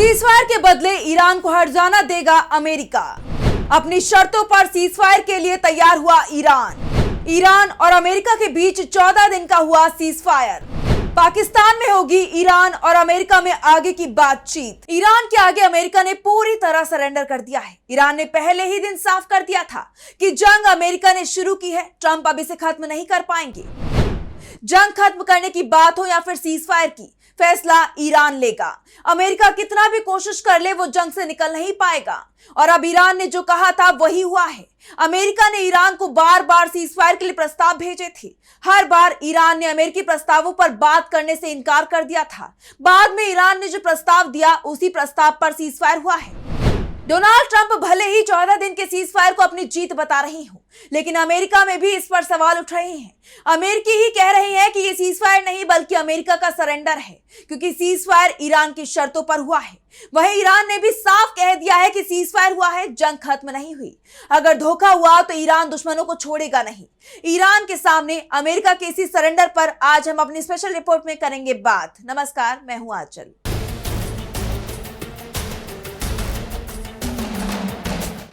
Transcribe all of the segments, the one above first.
Ceasefire के बदले Iran को हट जाना देगा अमेरिका। अपनी शर्तों पर सीजफायर के लिए तैयार हुआ ईरान और अमेरिका के बीच 14 दिन का हुआ सीजफायर। पाकिस्तान में होगी ईरान और अमेरिका में आगे की बातचीत। ईरान के आगे अमेरिका ने पूरी तरह सरेंडर कर दिया है। ईरान ने पहले ही दिन साफ कर दिया था कि जंग अमेरिका ने शुरू की है, ट्रंप अब इसे खत्म नहीं कर पाएंगे। जंग खत्म करने की बात हो या फिर सीजफायर की, फैसला ईरान लेगा। अमेरिका कितना भी कोशिश कर ले वो जंग से निकल नहीं पाएगा। और अब ईरान ने जो कहा था वही हुआ है। अमेरिका ने ईरान को बार बार सीजफायर के लिए प्रस्ताव भेजे थे। हर बार ईरान ने अमेरिकी प्रस्तावों पर बात करने से इनकार कर दिया था। बाद में ईरान ने जो प्रस्ताव दिया उसी प्रस्ताव पर सीजफायर हुआ है। डोनाल्ड ट्रंप भले ही 14 दिन के सीजफायर को अपनी जीत बता रही हो, लेकिन अमेरिका में भी इस पर सवाल उठ रहे हैं। अमेरिकी ही कह रही है कि ये सीजफायर नहीं बल्कि अमेरिका का सरेंडर है, क्योंकि सीजफायर ईरान की शर्तों पर हुआ है। वहीं ईरान ने भी साफ कह दिया है कि सीजफायर हुआ है, जंग खत्म नहीं हुई। अगर धोखा हुआ तो ईरान दुश्मनों को छोड़ेगा नहीं। ईरान के सामने अमेरिका के इसी सरेंडर पर आज हम अपनी स्पेशल रिपोर्ट में करेंगे बात। नमस्कार, मैं हूं आंचल।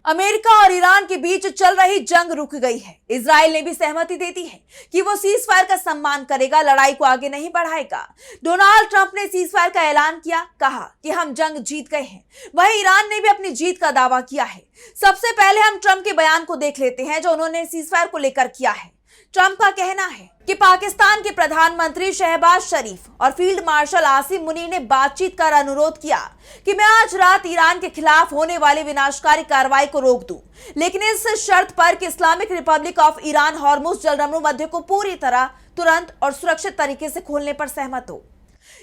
अमेरिका और ईरान के बीच चल रही जंग रुक गई है। इजराइल ने भी सहमति दे दी है कि वो सीजफायर का सम्मान करेगा, लड़ाई को आगे नहीं बढ़ाएगा। डोनाल्ड ट्रंप ने सीजफायर का ऐलान किया, कहा कि हम जंग जीत गए हैं। वहीं ईरान ने भी अपनी जीत का दावा किया है। सबसे पहले हम ट्रंप के बयान को देख लेते हैं जो उन्होंने सीजफायर को लेकर किया है। ट्रंप का कहना है कि पाकिस्तान के प्रधानमंत्री शहबाज शरीफ और फील्ड मार्शल आसिम मुनीर ने बातचीत कर अनुरोध किया कि मैं आज रात ईरान के खिलाफ होने वाली विनाशकारी कार्रवाई को रोक दूं, लेकिन इस शर्त पर कि Islamic Republic of Iran Hormuz जलरमरू मध्य को पूरी तरह, तुरंत और सुरक्षित तरीके से खोलने पर सहमत हो।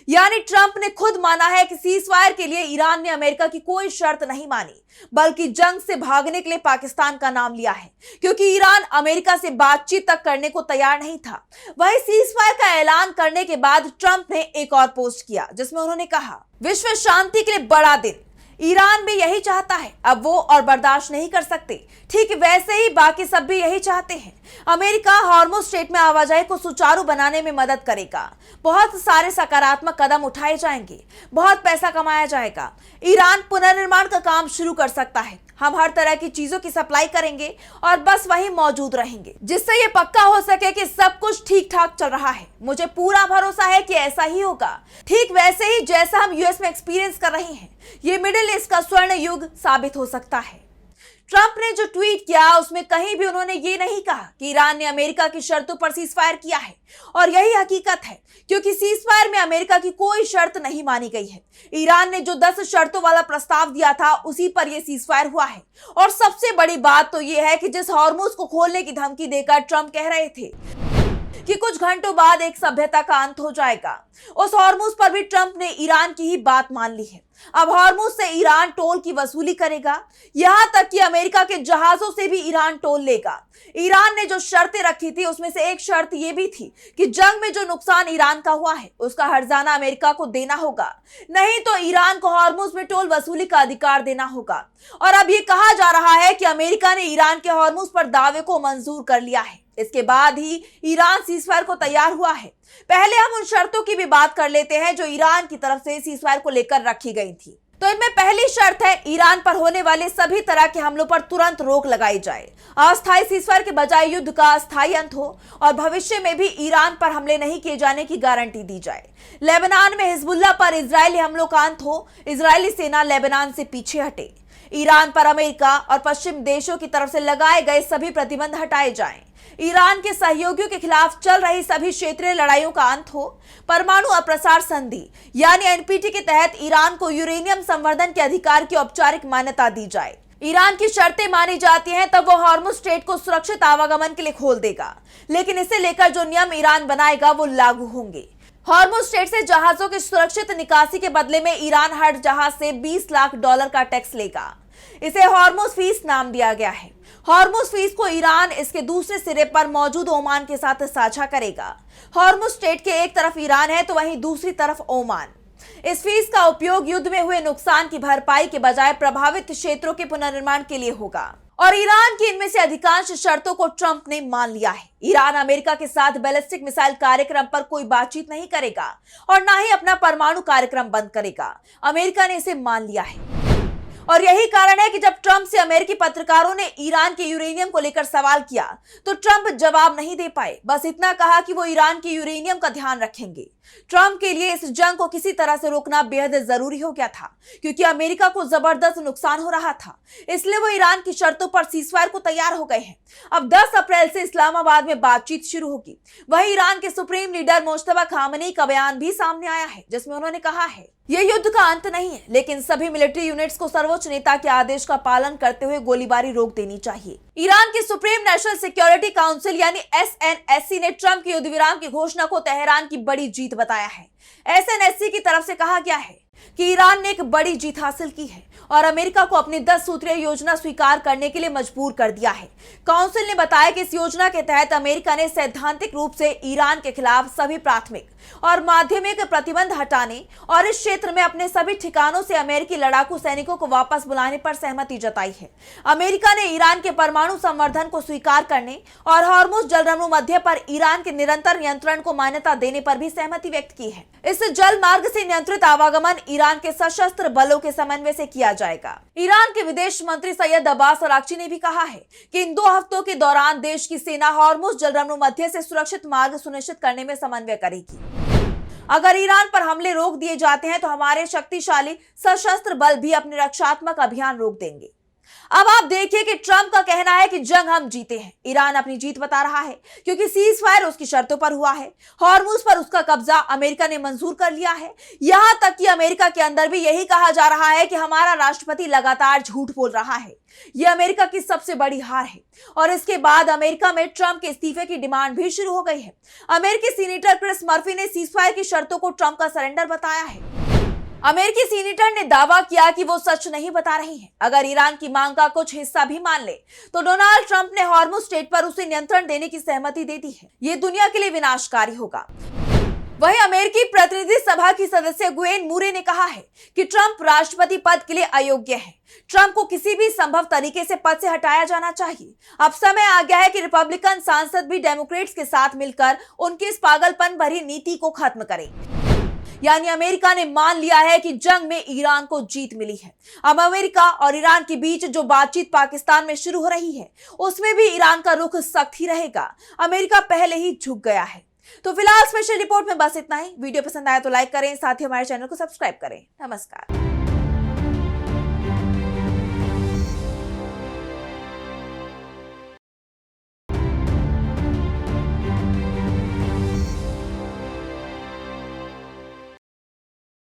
यानी ट्रंप ने खुद माना है कि सीजफायर के लिए ईरान ने अमेरिका की कोई शर्त नहीं मानी, बल्कि जंग से भागने के लिए पाकिस्तान का नाम लिया है, क्योंकि ईरान अमेरिका से बातचीत तक करने को तैयार नहीं था। वहीं सीजफायर का ऐलान करने के बाद ट्रंप ने एक और पोस्ट किया जिसमें उन्होंने कहा, विश्व शांति के लिए बड़ा दिन, ईरान भी यही चाहता है, अब वो और बर्दाश्त नहीं कर सकते। ठीक वैसे ही बाकी सब भी यही चाहते हैं। अमेरिका हॉर्मुज स्ट्रेट में आवाजाही को सुचारू बनाने में मदद करेगा। बहुत सारे सकारात्मक कदम उठाए जाएंगे, बहुत पैसा कमाया जाएगा। ईरान पुनर्निर्माण का काम शुरू कर सकता है। हम हर तरह की चीजों की सप्लाई करेंगे और बस वहीं मौजूद रहेंगे, जिससे ये पक्का हो सके कि सब कुछ ठीक ठाक चल रहा है। मुझे पूरा भरोसा है कि ऐसा ही होगा, ठीक वैसे ही जैसा हम यूएस में एक्सपीरियंस कर रहे हैं। ये मिडिल ईस्ट का स्वर्ण युग साबित हो सकता है। ट्रंप ने जो ट्वीट किया उसमें कहीं भी उन्होंने ये नहीं कहा कि ईरान ने अमेरिका की शर्तों पर सीजफायर किया है, और यही हकीकत है, क्योंकि सीजफायर में अमेरिका की कोई शर्त नहीं मानी गई है। ईरान ने जो 10 शर्तों वाला प्रस्ताव दिया था उसी पर यह सीजफायर हुआ है। और सबसे बड़ी बात तो यह है कि जिस हॉर्मुज को खोलने की धमकी देकर ट्रंप कह रहे थे कि कुछ घंटों बाद एक सभ्यता का अंत हो जाएगा, उस हॉर्मुज पर भी ट्रंप ने ईरान की ही बात मान ली है। अब हॉर्मुज से ईरान टोल की वसूली करेगा, यहां तक कि अमेरिका के जहाजों से भी ईरान टोल लेगा। ईरान ने जो शर्तें रखी थी उसमें से एक शर्त यह भी थी कि जंग में जो नुकसान ईरान का हुआ है उसका हर्जाना अमेरिका को देना होगा, नहीं तो ईरान को हॉर्मुज में टोल वसूली का अधिकार देना होगा। और अब यह कहा जा रहा है कि अमेरिका ने ईरान के हॉर्मुज पर दावे को मंजूर कर लिया है। इसके बाद ही ईरान सीजफायर को तैयार हुआ है। पहले हम उन शर्तों की भी बात कर लेते हैं जो ईरान की तरफ से सीजफायर को लेकर रखी गई थी। तो इनमें पहली शर्त है, ईरान पर होने वाले सभी तरह के हमलों पर तुरंत रोक लगाई जाए। अस्थायी सीजफायर के बजाय युद्ध का अस्थायी अंत हो और भविष्य में भी ईरान पर हमले नहीं किए जाने की गारंटी दी जाए। लेबनान में हिजबुल्लाह पर इजरायली हमलों का अंत हो, इजरायली सेना लेबनान से पीछे हटे। ईरान पर अमेरिका और पश्चिम देशों की तरफ से लगाए गए सभी प्रतिबंध हटाए जाएं। ईरान के सहयोगियों के खिलाफ चल रही सभी क्षेत्रीय लड़ाइयों का अंत हो। परमाणु अप्रसार संधि यानी एनपीटी के तहत ईरान को यूरेनियम संवर्धन के अधिकार की औपचारिक मान्यता दी जाए। ईरान की शर्तें मानी जाती हैं तब वो हॉर्मुज स्ट्रेट को सुरक्षित आवागमन के लिए खोल देगा, लेकिन इसे लेकर जो नियम ईरान बनाएगा वो लागू होंगे। हॉर्मुज स्ट्रेट से जहाजों की सुरक्षित निकासी के बदले में ईरान हर जहाज से $20 लाख का टैक्स लेगा। इसे हॉर्मुज फीस नाम दिया गया है। हॉर्मुज फीस को ईरान इसके दूसरे सिरे पर मौजूद ओमान के साथ साझा करेगा। हॉर्मुज स्ट्रेट के एक तरफ ईरान है तो वहीं दूसरी तरफ ओमान। इस फीस का उपयोग युद्ध में हुए नुकसान की भरपाई के बजाय प्रभावित क्षेत्रों के पुनर्निर्माण के लिए होगा। और ईरान की इनमें से अधिकांश शर्तों को ट्रंप ने मान लिया है। ईरान अमेरिका के साथ बैलिस्टिक मिसाइल कार्यक्रम पर कोई बातचीत नहीं करेगा और ना ही अपना परमाणु कार्यक्रम बंद करेगा। अमेरिका ने इसे मान लिया है और यही कारण है कि जब ट्रंप से अमेरिकी पत्रकारों ने ईरान के यूरेनियम को लेकर सवाल किया तो ट्रंप जवाब नहीं दे पाए। बस इतना कहा कि वो ईरान के यूरेनियम का ध्यान रखेंगे। ट्रंप के लिए इस जंग को किसी तरह से रोकना बेहद जरूरी हो गया था क्योंकि अमेरिका को जबरदस्त नुकसान हो रहा था। इसलिए वो ईरान की शर्तों पर सीजफायर को तैयार हो गए हैं। अब 10 अप्रैल से इस्लामाबाद में बातचीत शुरू होगी। वहीं ईरान के सुप्रीम लीडर मुश्तबा खामनेई का बयान भी सामने आया है जिसमें उन्होंने कहा है यह युद्ध का अंत नहीं है, लेकिन सभी मिलिट्री यूनिट्स को सर्वोच्च नेता के आदेश का पालन करते हुए गोलीबारी रोक देनी चाहिए। ईरान की सुप्रीम नेशनल सिक्योरिटी काउंसिल यानी SNSC ने ट्रंप के युद्ध विराम की घोषणा को तेहरान की बड़ी जीत बताया है। SNSC की तरफ से कहा गया है कि ईरान ने एक बड़ी जीत हासिल की है और अमेरिका को अपनी 10 सूत्रीय योजना स्वीकार करने के लिए मजबूर कर दिया है। काउंसिल ने बताया कि इस योजना के तहत अमेरिका ने सैद्धांतिक रूप से ईरान के खिलाफ सभी प्राथमिक और माध्यमिक प्रतिबंध हटाने और इस क्षेत्र में अपने सभी ठिकानों से अमेरिकी लड़ाकू सैनिकों को वापस बुलाने पर सहमति जताई है। अमेरिका ने ईरान के परमाणु संवर्धन को स्वीकार करने और हॉर्मुज जलरमू मध्य पर ईरान के निरंतर नियंत्रण को मान्यता देने पर भी सहमति व्यक्त की है। इस जल मार्ग से नियंत्रित आवागमन ईरान के सशस्त्र बलों के समन्वय से किया जाएगा। ईरान के विदेश मंत्री सैयद अब्बास अराक्ची ने भी कहा है कि इन 2 हफ्तों के दौरान देश की सेना हॉर्मुज जलरमू मध्य से सुरक्षित मार्ग सुनिश्चित करने में समन्वय करेगी। अगर ईरान पर हमले रोक दिए जाते हैं तो हमारे शक्तिशाली सशस्त्र बल भी अपने रक्षात्मक अभियान रोक देंगे। अब आप देखिए कि ट्रंप का कहना है कि जंग हम जीते हैं। ईरान अपनी जीत बता रहा है क्योंकि सीज फायर उसकी शर्तों पर हुआ है। हॉर्मुज पर उसका कब्जा अमेरिका ने मंजूर कर लिया है। यहां तक कि अमेरिका के अंदर भी यही कहा जा रहा है कि हमारा राष्ट्रपति लगातार झूठ बोल रहा है। यह अमेरिका की सबसे बड़ी हार है और इसके बाद अमेरिका में ट्रंप के इस्तीफे की डिमांड भी शुरू हो गई है। अमेरिकी सीनेटर क्रिस मर्फी ने सीज फायर की शर्तों को ट्रंप का सरेंडर बताया है। अमेरिकी सीनेटर ने दावा किया कि वो सच नहीं बता रही हैं। अगर ईरान की मांग का कुछ हिस्सा भी मान ले तो डोनाल्ड ट्रंप ने हॉर्मुज स्ट्रेट पर उसे नियंत्रण देने की सहमति दे दी है। ये दुनिया के लिए विनाशकारी होगा। वहीं अमेरिकी प्रतिनिधि सभा की सदस्य ग्वेन मूरे ने कहा है कि ट्रंप राष्ट्रपति पद के लिए अयोग्य है। ट्रंप को किसी भी संभव तरीके से पद से हटाया जाना चाहिए। अब समय आ गया है कि रिपब्लिकन सांसद भी डेमोक्रेट्स के साथ मिलकर उनकी इस पागलपन भरी नीति को खत्म करें। यानी अमेरिका ने मान लिया है कि जंग में ईरान को जीत मिली है। अब अमेरिका और ईरान के बीच जो बातचीत पाकिस्तान में शुरू हो रही है उसमें भी ईरान का रुख सख्त ही रहेगा। अमेरिका पहले ही झुक गया है। तो फिलहाल स्पेशल रिपोर्ट में बस इतना ही। वीडियो पसंद आया तो लाइक करें, साथ ही हमारे चैनल को सब्सक्राइब करें। नमस्कार।